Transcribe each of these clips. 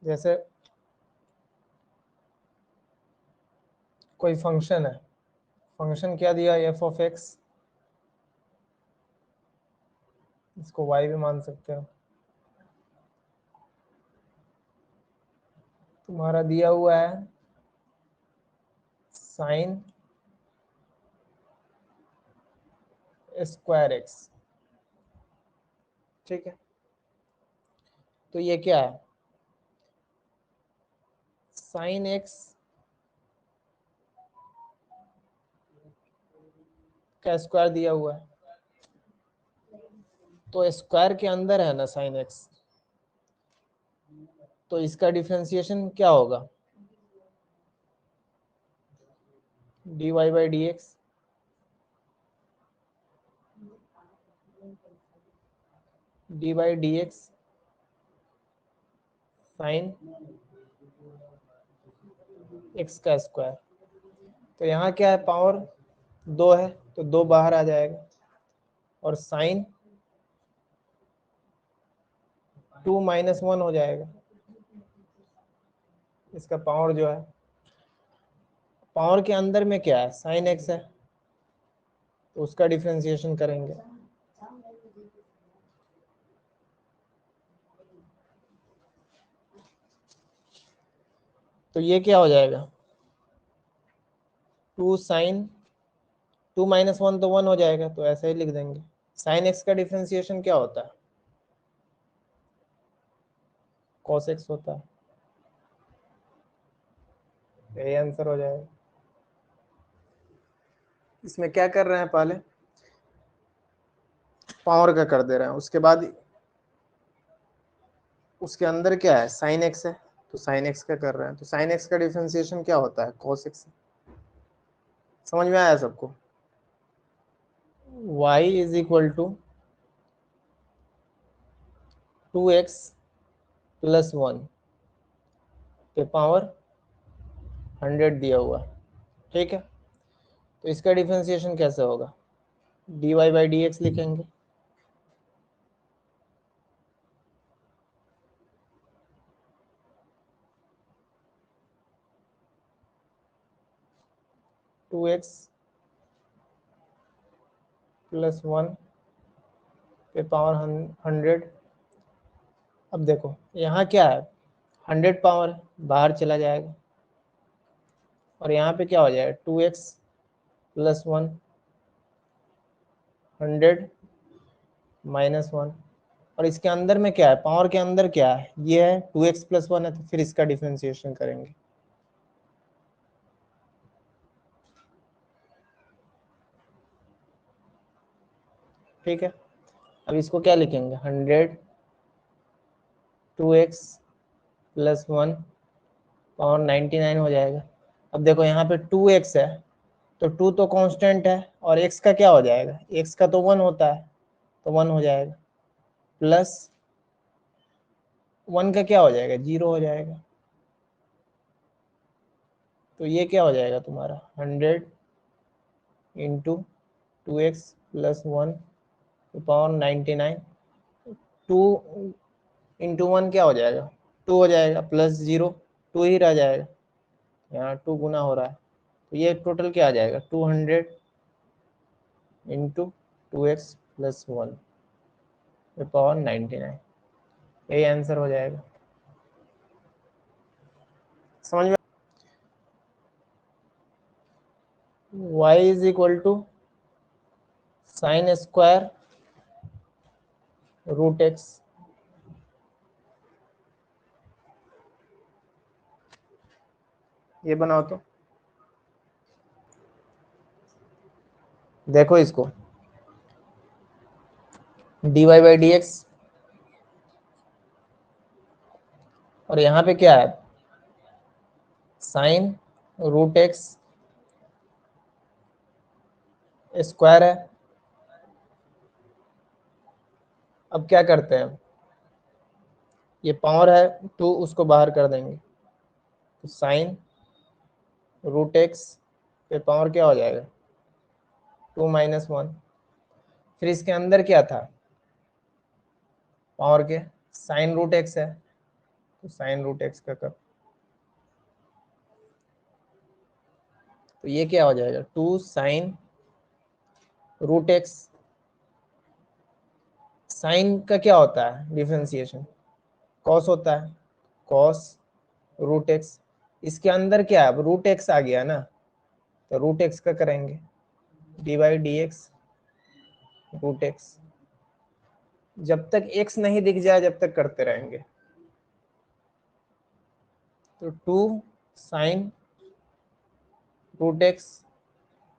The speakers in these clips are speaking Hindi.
जैसे कोई फंक्शन है, फंक्शन क्या दिया, एफ ऑफ एक्स, इसको वाई भी मान सकते हो, तुम्हारा दिया हुआ है साइन स्क्वायर एक्स, ठीक है। तो ये क्या है, साइन एक्स का स्क्वायर दिया हुआ है, तो स्क्वायर के अंदर है ना साइन एक्स, तो इसका डिफरेंशिएशन क्या होगा, D Y by D X, D by D X sine X का स्क्वायर। तो यहाँ क्या है, पावर 2 है तो 2 बाहर आ जाएगा, और साइन 2 माइनस 1 हो जाएगा, इसका पावर जो है, पावर के अंदर में क्या है, साइन एक्स है, तो उसका डिफरेंशिएशन करेंगे। तो ये क्या हो जाएगा, 2 साइन 2 माइनस 1 तो 1 हो जाएगा, तो ऐसे ही लिख देंगे। साइन एक्स का डिफरेंशिएशन क्या होता है, कॉस एक्स होता है, यही आंसर हो जाएगा। इसमें क्या कर रहे हैं, पहले पावर का कर दे रहे हैं, उसके बाद उसके अंदर क्या है, साइन एक्स है, तो साइन एक्स का कर रहे हैं, तो साइन एक्स का डिफरेंशिएशन क्या होता है, कॉस एक्स। समझ में आया सबको, y is equal to 2x plus 1 पे पावर 100 दिया हुआ, ठीक है। तो इसका डिफरेंशिएशन कैसे होगा, dy बाई डी एक्स लिखेंगे, टू एक्स प्लस 1 पे पावर 100। अब देखो यहाँ क्या है, 100 पावर बाहर चला जाएगा, और यहाँ पे क्या हो जाएगा, 2x प्लस 1 100 माइनस 1, और इसके अंदर में क्या है, पावर के अंदर क्या है, ये है 2x प्लस 1 है, तो फिर इसका डिफरेंशिएशन करेंगे। ठीक है, अब इसको क्या लिखेंगे, 100 2x प्लस 1 पावर 99 हो जाएगा। अब देखो यहाँ पे 2x है, तो 2 तो कांस्टेंट है, और x का क्या हो जाएगा, x का तो 1 होता है, तो 1 हो जाएगा, प्लस 1 का क्या हो जाएगा, 0 हो जाएगा। तो ये क्या हो जाएगा तुम्हारा, 100 into 2x plus 1 power 99, 2 into 1 क्या हो जाएगा, 2 हो जाएगा, प्लस 0 2 ही रह जाएगा, यहाँ 2 गुना हो रहा है, तो ये टोटल क्या आ जाएगा, 200 इंटू 2x प्लस 1 पावर 99, यही आंसर हो जाएगा। समझ में, y is equal to sine square root x, ये बनाओ तो देखो इसको, D Y by D X, और यहाँ पे क्या है, साइन रूट एक्स स्क्वायर है। अब क्या करते हैं, ये पावर है 2, उसको बाहर कर देंगे, तो साइन रूट एक्स पे पावर क्या हो जाएगा, 2 माइनस 1, फिर इसके अंदर क्या था, पावर के साइन रूट एक्स है, तो साइन रूट एक्स का कर, तो ये क्या हो जाएगा, 2 साइन रूट एक्स। साइन का क्या होता है डिफरेंशिएशन, कॉस होता है, कॉस रूट एक्स। इसके अंदर क्या है, अब रूट एक्स आ गया ना, तो रूट एक्स का करेंगे, D by D X root X. जब तक एक्स नहीं दिख जाए जब तक करते रहेंगे। तो 2 sine root x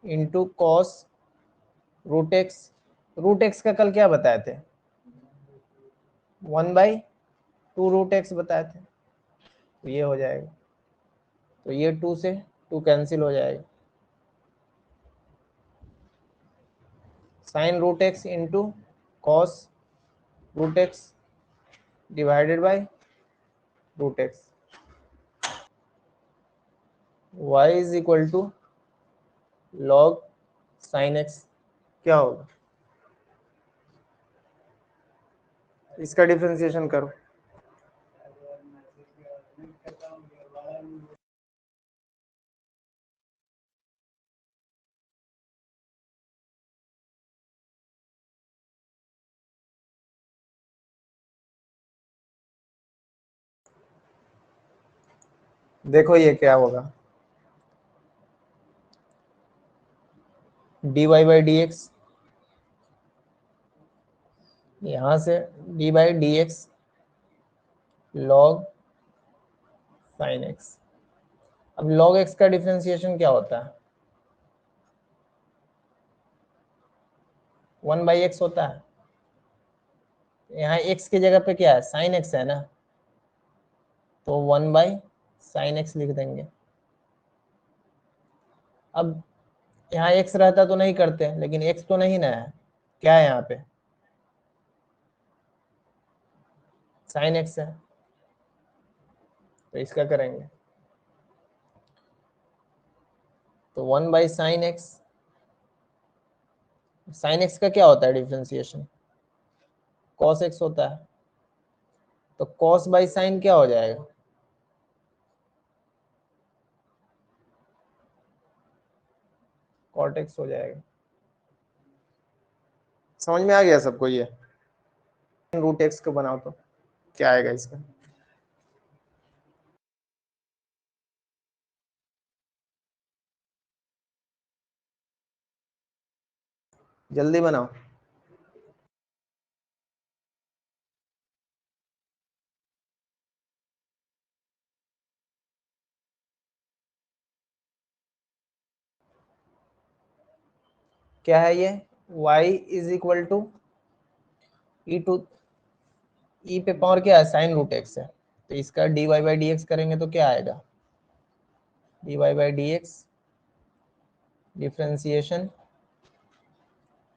into cos root X. Root x का कल क्या बताए थे, 1/2 रूट एक्स बताए थे, तो ये हो जाएगा। तो ये 2 से 2 कैंसिल हो जाएगा, sine root x into cos root x divided by root X. y is equal to log sine X. क्या होगा, इसका डिफरेंशिएशन करो। देखो ये क्या होगा, D Y by D X, यहां से D by D X log sine X. अब लॉग एक्स का डिफरेंशिएशन क्या होता है, 1/x होता है। यहाँ x की जगह पे क्या है, साइन एक्स है ना, तो 1/sin x लिख देंगे। अब यहाँ x रहता तो नहीं करते, लेकिन x तो नहीं ना है, क्या है यहाँ पे, साइन एक्स है, तो इसका करेंगे। तो 1/sin x, साइन एक्स का क्या होता है डिफरेंशिएशन, cos x होता है, तो cos बाई साइन क्या हो जाएगा, cot x हो जाएगा। समझ में आ गया सबको, ये रूट एक्स को बनाओ तो क्या आएगा इसका, जल्दी बनाओ। क्या है ये, y is equal to E to, e पे पावर क्या है, साइन रूट एक्स है, तो इसका D Y by D X करेंगे तो क्या आएगा, D Y by D X differentiation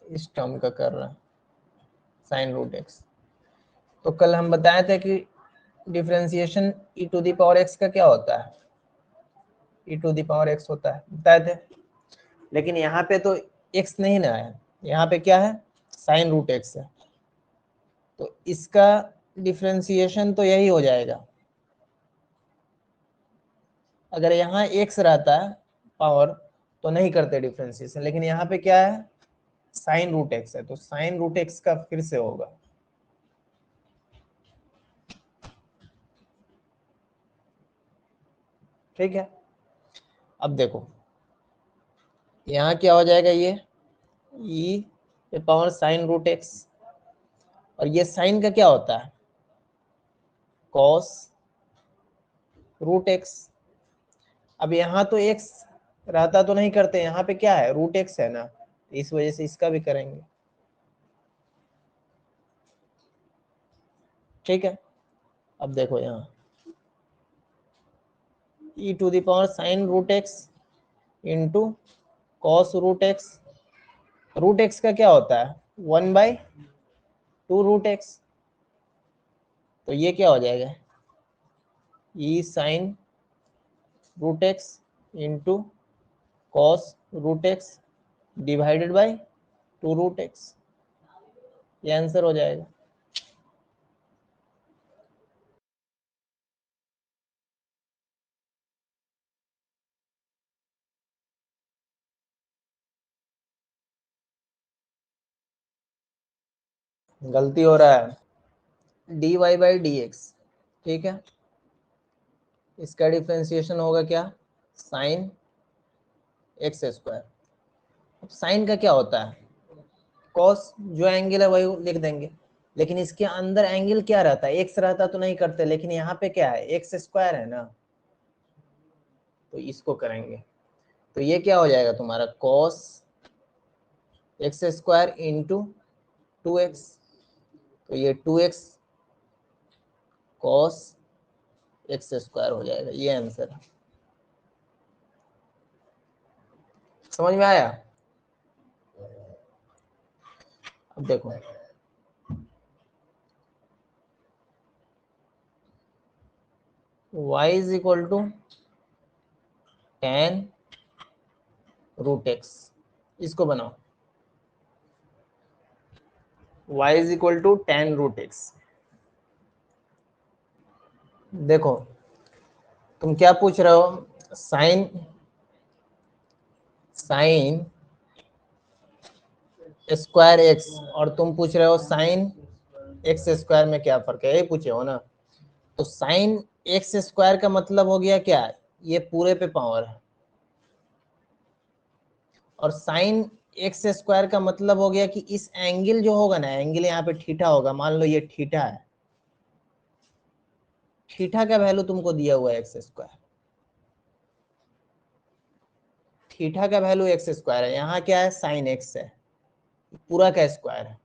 इस टर्म का कर रहा है, साइन रूट एक्स। तो कल हम बताए थे कि differentiation E to the power X का क्या होता है, ई टू दी पावर एक्स होता है, बताए थे। लेकिन यहाँ पे तो एक्स नहीं ना है, यहाँ पे क्या है, साइन रूट एक्स है, तो इसका डिफ्रेंसिएशन तो यही हो जाएगा। अगर यहाँ एक्स रहता है पावर तो नहीं करते डिफ्रेंसिएशन, लेकिन यहाँ पे क्या है, साइन रूट एक्स है, तो साइन रूट एक्स का फिर से होगा। ठीक है, अब देखो यहाँ क्या हो जाएगा, ये ई पे पावर साइन रूट एक्स, और ये साइन का क्या होता है, कॉस रूट एक्स। अब यहाँ तो एक्स रहता तो नहीं करते, यहाँ पे क्या है, रूट एक्स है ना, इस वजह से इसका भी करेंगे। ठीक है, अब देखो यहाँ e to the power sine root x into cos root x का क्या होता है, 1/2 रूट एक्स, तो ये क्या हो जाएगा, e sine root x into cos root x divided by 2 root x, ये आंसर हो जाएगा। गलती हो रहा है। dy बाई डी एक्स, ठीक है, इसका डिफ्रेंसिएशन होगा क्या, साइन एक्स स्क्वायर। अब साइन का क्या होता है, कॉस, जो एंगल है वही लिख देंगे, लेकिन इसके अंदर एंगल क्या रहता है, एक्स रहता तो नहीं करते, लेकिन यहाँ पे क्या है, एक्स स्क्वायर है ना, तो इसको करेंगे। तो ये क्या हो जाएगा तुम्हारा, cos X square into 2x, तो ये 2x कॉस एक्स स्क्वायर हो जाएगा, ये आंसर है। समझ में आया। अब देखो, y is equal to tan root X, इसको बनाओ, y is equal to tan root X. देखो तुम क्या पूछ रहे हो, साइन साइन स्क्वायर एक्स, और तुम पूछ रहे हो साइन एक्स स्क्वायर में क्या फर्क है, यही पूछे हो ना। तो साइन एक्स स्क्वायर का मतलब हो गया क्या, ये पूरे पे पावर है, और साइन एक्स स्क्वायर का मतलब हो गया कि इस एंगल जो होगा ना, एंगल यहाँ पे थीटा होगा, मान लो ये थीटा है, थीटा का वैल्यू तुमको दिया हुआ है एक्स स्क्वायर, थीटा का वैल्यू एक्स स्क्वायर है, यहाँ क्या है, साइन एक्स है, पूरा का स्क्वायर है।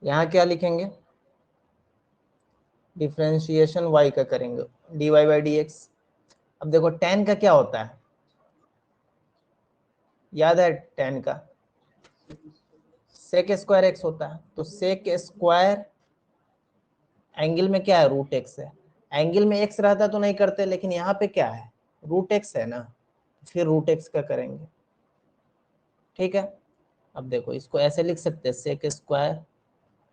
यहाँ क्या लिखेंगे, डिफ्रेंशिएशन y का करेंगे, dy बाई डी एक्स। अब देखो tan का क्या होता है, याद है tan का, सेक स्क्वायर एक्स होता है, तो सेक स्क्वायर एंगल में क्या है, रूट एक्स है, एंगल में एक्स रहता तो नहीं करते, लेकिन यहाँ पे क्या है, रूट एक्स है ना, फिर रूट एक्स का करेंगे, ठीक है। अब देखो इसको ऐसे लिख सकते हैं, sec square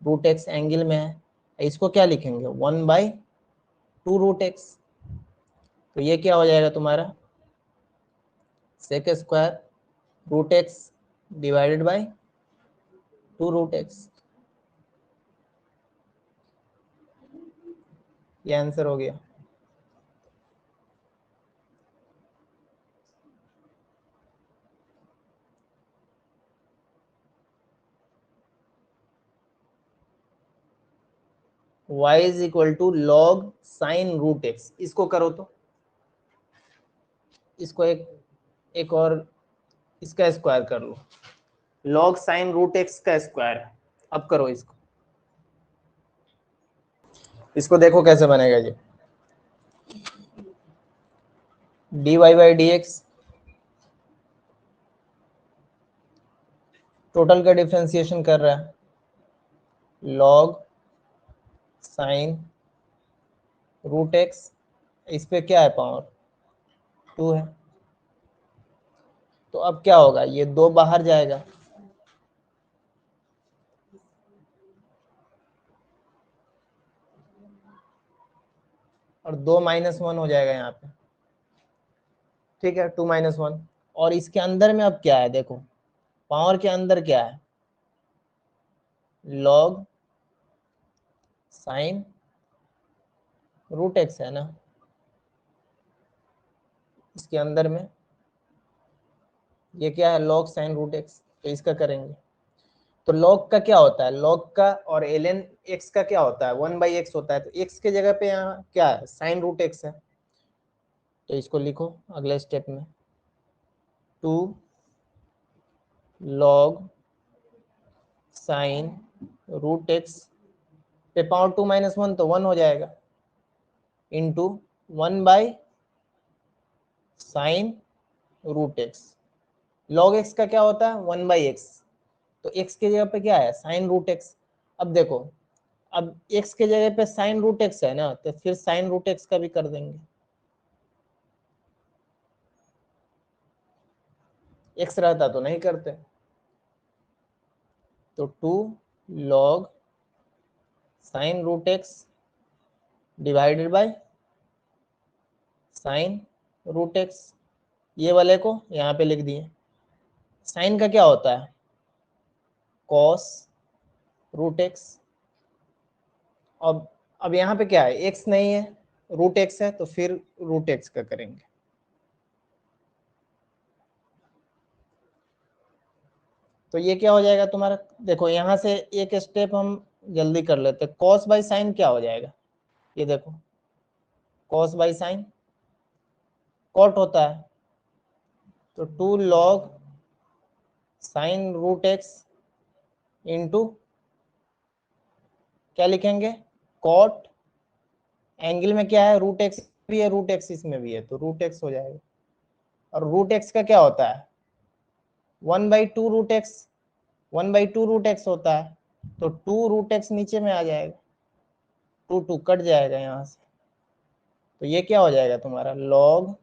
root X angle में है, इसको क्या लिखेंगे, 1/2 रूट एक्स, तो ये क्या हो जाएगा तुम्हारा, sec square root x divided by 2 root x, ये आंसर हो गया। y is equal to log sine root X, इसको करो तो, इसको एक और इसका स्क्वायर कर लो, लॉग साइन रूट एक्स का स्क्वायर है। अब करो इसको, इसको देखो कैसे बनेगा जी, dy by D X, total का डिफ्रेंसिएशन कर रहा है, लॉग साइन रूट एक्स, इस पे क्या है, पावर 2 है, तो अब क्या होगा, ये 2 बाहर जाएगा, और 2 -1 हो जाएगा यहाँ पे, ठीक है, 2 -1, और इसके अंदर में अब क्या है, देखो पावर के अंदर क्या है, लॉग साइन रूट एक्स है ना, इसके अंदर में ये क्या है, लॉग साइन रूट एक्स, तो इसका करेंगे। तो लॉग का क्या होता है, लॉग का और ln x का क्या होता है, 1/x होता है, तो x के जगह पे यहाँ क्या है, साइन रूट एक्स है, तो इसको लिखो अगले स्टेप में, 2 लॉग साइन रूट एक्स पे पावर 2 -1 तो 1 हो जाएगा, into 1/sin root X, log X का क्या होता है, 1/x, तो x के जगह पे क्या है, साइन रूट एक्स। अब देखो, अब x के जगह पे साइन रूट एक्स है ना, तो फिर साइन रूट एक्स का भी कर देंगे, x रहता तो नहीं करते, तो 2 log sine root x divided by sine root x, ये वाले को यहाँ पे लिख दिए, साइन का क्या होता है? Cos root X. अब यहाँ पे क्या है? एक्स नहीं है, रूट एक्स है, तो फिर रूट एक्स का करेंगे। तो ये क्या हो जाएगा तुम्हारा? देखो यहाँ से एक स्टेप हम जल्दी कर लेते हैं। कॉस बाई साइन क्या हो जाएगा? ये देखो, कॉस बाई साइन कॉट होता है, तो 2 log sine root x into क्या लिखेंगे? कॉट एंगल में क्या है? रूट एक्स भी है, रूट एक्स इसमें भी है, तो रूट एक्स हो जाएगा। और रूट एक्स का क्या होता है? 1/2 रूट एक्स, 1/2 रूट एक्स होता है, तो 2 रूट एक्स नीचे में आ जाएगा, 2 कट जाएगा यहाँ से, तो ये क्या हो जाएगा तुम्हारा? Log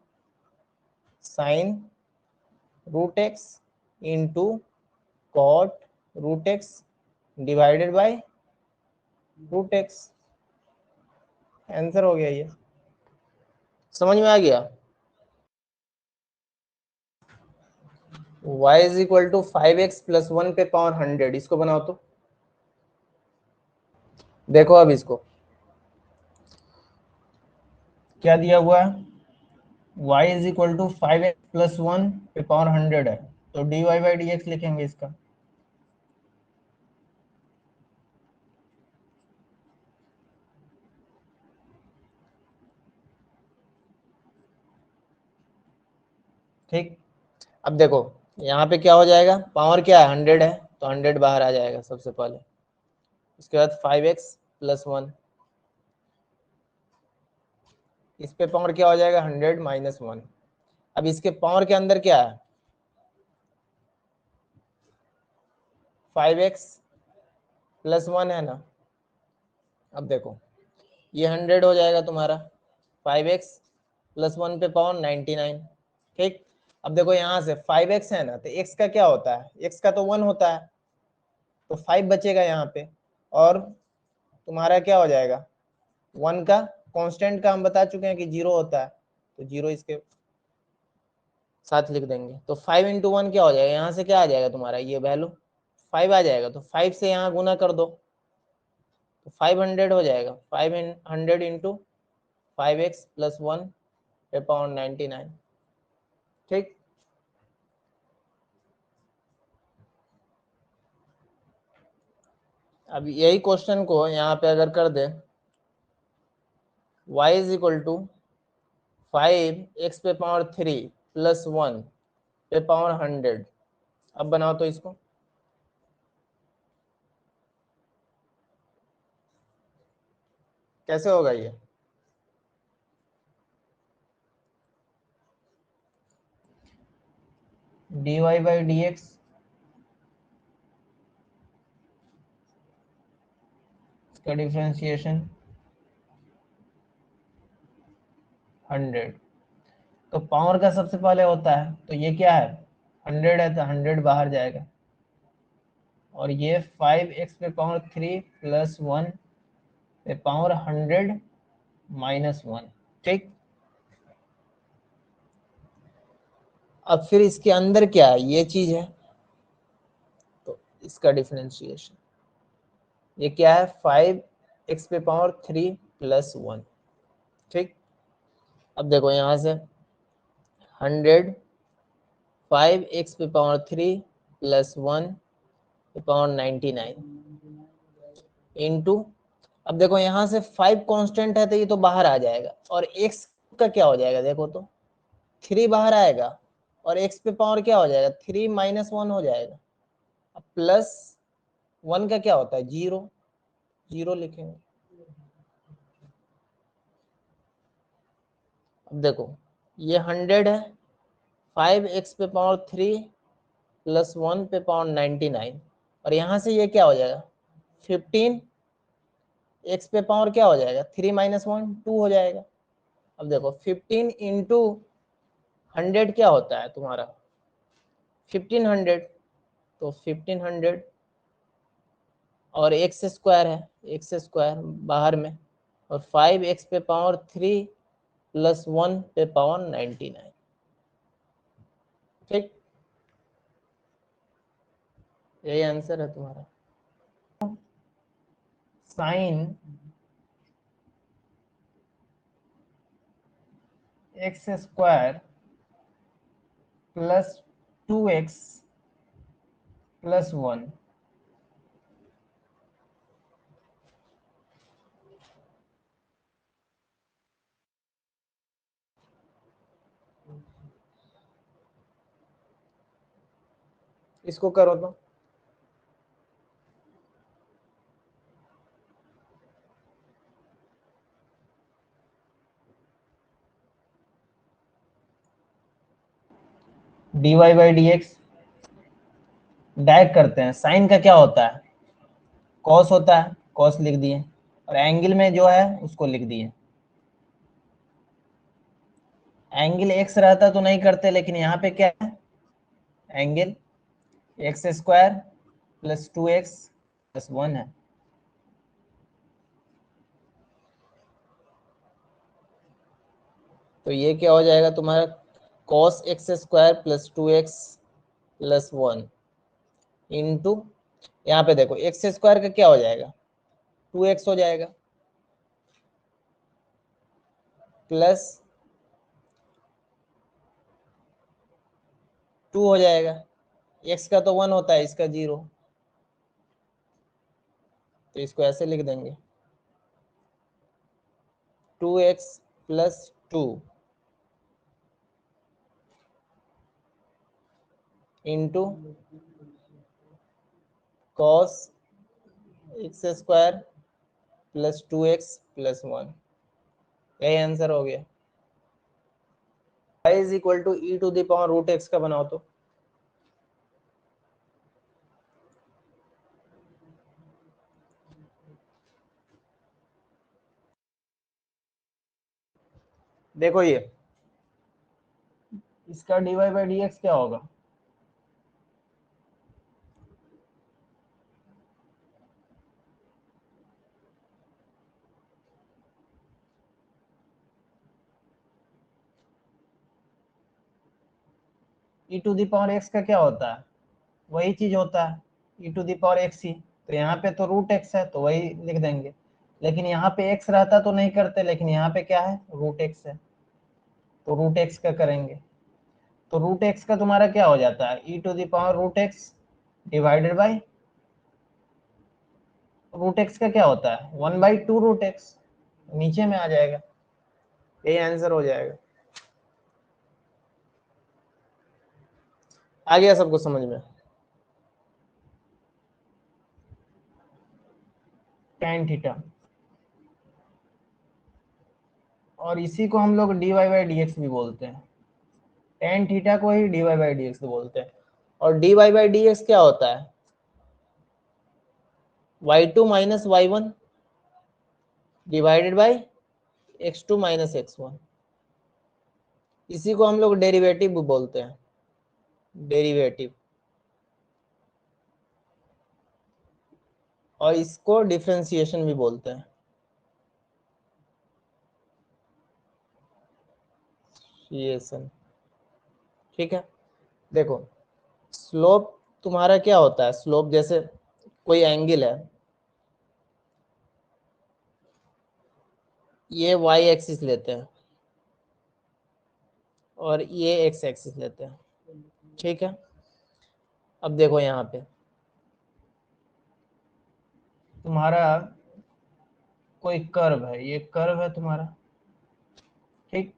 sine root x into cot root x divided by root X. Answer हो गया ये। समझ में आ गया? y is equal to 5x plus 1 पे पावर 100, इसको बनाओ तो। देखो अब इसको क्या दिया हुआ है? y is equal to 5x plus 1 पे पावर 100 है, तो dy बाई dx लिखेंगे इसका। ठीक, अब देखो यहाँ पे क्या हो जाएगा? पावर क्या है? 100 है, तो 100 बाहर आ जाएगा सबसे पहले। उसके बाद 5x प्लस 1, इस पे पावर क्या हो जाएगा? 100 माइनस 1। अब इसके पावर के अंदर क्या है? 5x प्लस 1 है ना। अब देखो ये 100 हो जाएगा तुम्हारा, 5x प्लस 1 पे पावर 99। ठीक, अब देखो यहाँ से 5x है ना, तो x का क्या होता है? x का तो 1 होता है, तो 5 बचेगा यहाँ पे, और तुम्हारा क्या हो जाएगा? 1 का कांस्टेंट का हम बता चुके हैं कि 0 होता है, तो 0 इसके साथ लिख देंगे। तो 5 इंटू 1 क्या हो जाएगा? यहाँ से क्या आ जाएगा तुम्हारा? ये वैल्यू 5 आ जाएगा, तो 5 से यहाँ गुना कर दो, तो 500 हो जाएगा। 500 इंटू 5x प्लस 1 पे पावर 99। ठीक, अब यही क्वेश्चन को यहाँ पे अगर कर दे, y is equal to 5x पे पावर 3 प्लस 1 पे पावर 100, अब बनाओ तो इसको। कैसे होगा ये? dy बाई डी एक्स का डिफ्रेंसिएशन 100, तो पावर का सबसे पहले होता है, तो ये क्या है? 100 है, तो 100 बाहर जाएगा, और ये 5x पे पावर 3 प्लस 1 पे पावर 100 माइनस 1। ठीक, अब फिर इसके अंदर क्या है? ये चीज है, तो इसका डिफरेंशिएशन ये क्या है? 5x पे पावर 3 प्लस 1। ठीक, अब देखो यहाँ से 100 5x पे पावर 3 प्लस 1 पे पावर 99 इंटू, अब देखो यहाँ से 5 कांस्टेंट है, तो ये तो बाहर आ जाएगा, और x का क्या हो जाएगा? देखो तो 3 बाहर आएगा, और x पे पावर क्या हो जाएगा? 3 माइनस 1 हो जाएगा। अब प्लस 1 का क्या होता है? 0, 0 लिखेंगे। अब देखो ये 100 है, 5x पे पावर 3 प्लस 1 पे पावर 99, और यहाँ से ये क्या हो जाएगा? 15 x पे पावर क्या हो जाएगा? 3 माइनस 1 2 हो जाएगा। अब देखो 15 इंटू 100 क्या होता है तुम्हारा? 1500, तो 1500 और एक्स स्क्वायर है, एक्स स्क्वायर बाहर में, और 5x पे पावर 3 प्लस 1 पे पावर 99। ठीक, यही आंसर है तुम्हारा। Sine x square plus 2x plus 1। इसको करो तो dy by D x direct करते हैं। साइन का क्या होता है, कॉस होता है, कॉस लिख दिए, और एंगल में जो है उसको लिख दिए। एंगल एक्स रहता तो नहीं करते, लेकिन यहाँ पे क्या है, angle x square plus 2x plus 1 है। तो ये क्या हो जाएगा तुम्हारा, cos X square plus 2x plus 1 into, यहाँ पे देखो एक्स स्क्वायर का क्या हो जाएगा, 2x हो जाएगा, प्लस 2 हो जाएगा। x का तो 1 होता है, इसका 0, तो इसको ऐसे लिख देंगे 2x plus 2 into cos X square plus 2x plus 1। यही आंसर हो गया। y is equal to E to the power root x का बनाओ तो। देखो ये इसका dy बाई डी एक्स क्या होगा, ई टू द पावर एक्स का क्या होता है, वही चीज होता है ई टू द पावर एक्स ही। तो यहाँ पे तो रूट एक्स है तो वही लिख देंगे, लेकिन यहाँ पे एक्स रहता तो नहीं करते, लेकिन यहाँ पे क्या है, रूट एक्स है, तो रूट एक्स का करेंगे। तो रूट एक्स का तुम्हारा क्या हो जाता है, ई to the power root x divided by root x का क्या होता है, 1/2 रूट एक्स, नीचे में आ जाएगा। यही आंसर हो जाएगा। आ गया सबको समझ में। tan थीटा, और इसी को हम लोग dy बाई डी एक्स भी बोलते हैं। tan थीटा को ही dy बाई डी एक्स बोलते हैं। और dy बाई डी एक्स क्या होता है, y2 minus y1 divided by x2 minus x1। इसी को हम लोग डेरिवेटिव भी बोलते हैं, डेरिवेटिव, और इसको डिफरेंशिएशन भी बोलते हैं। ठीक है, देखो स्लोप तुम्हारा क्या होता है, स्लोप जैसे कोई एंगल है, ये y एक्सिस लेते हैं और ये x एक्सिस लेते हैं। ठीक है, अब देखो यहाँ पे तुम्हारा कोई कर्व है, ये कर्व है तुम्हारा, ठीक।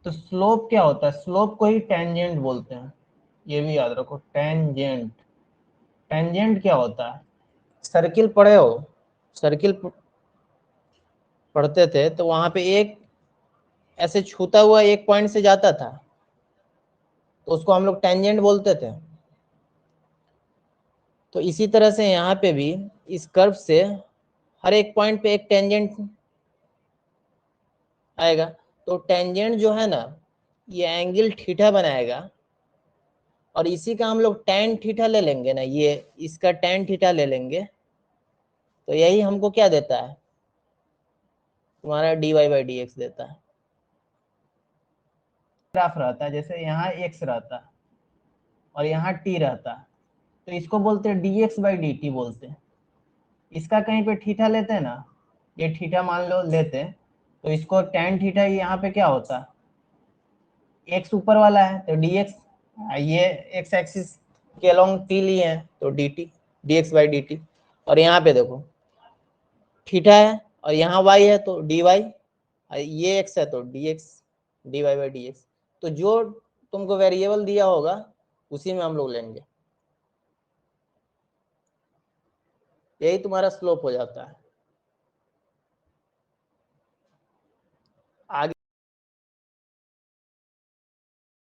तो स्लोप क्या होता है, स्लोप को ही टेंजेंट बोलते हैं, ये भी याद रखो, टेंजेंट। टेंजेंट क्या होता है, सर्किल पढ़े हो, सर्किल पढ़ते थे तो वहां पे एक ऐसे छूता हुआ एक पॉइंट से जाता था, तो उसको हम लोग टेंजेंट बोलते थे। तो इसी तरह से यहाँ पे भी इस कर्व से हर एक पॉइंट पे एक टेंजेंट आएगा। तो टेंजेंट जो है ना, ये एंगल थीटा बनाएगा, और इसी का हम लोग tan थीटा ले लेंगे ना, ये इसका tan थीटा ले लेंगे, तो यही हमको क्या देता है, तुम्हारा dy बाई डी एक्स देता है। ग्राफ रहता है, जैसे यहाँ x रहता है और यहाँ t रहता है, तो इसको बोलते हैं dx बाई dt बोलते हैं। इसका कहीं पे थीटा लेते हैं ना, ये थीटा मान लो लेते हैं, तो इसको tan थीटा यहाँ पे क्या होता है, x ऊपर वाला है तो dx, ये x एक्सिस के अलोंग t लिए हैं तो dt, dx बाई dt। और यहाँ पे देखो थीटा है और यहाँ y है तो dy, ये x है तो dx, dy बाई dx। तो जो तुमको वेरिएबल दिया होगा उसी में हम लोग लेंगे, यही तुम्हारा स्लोप हो जाता है।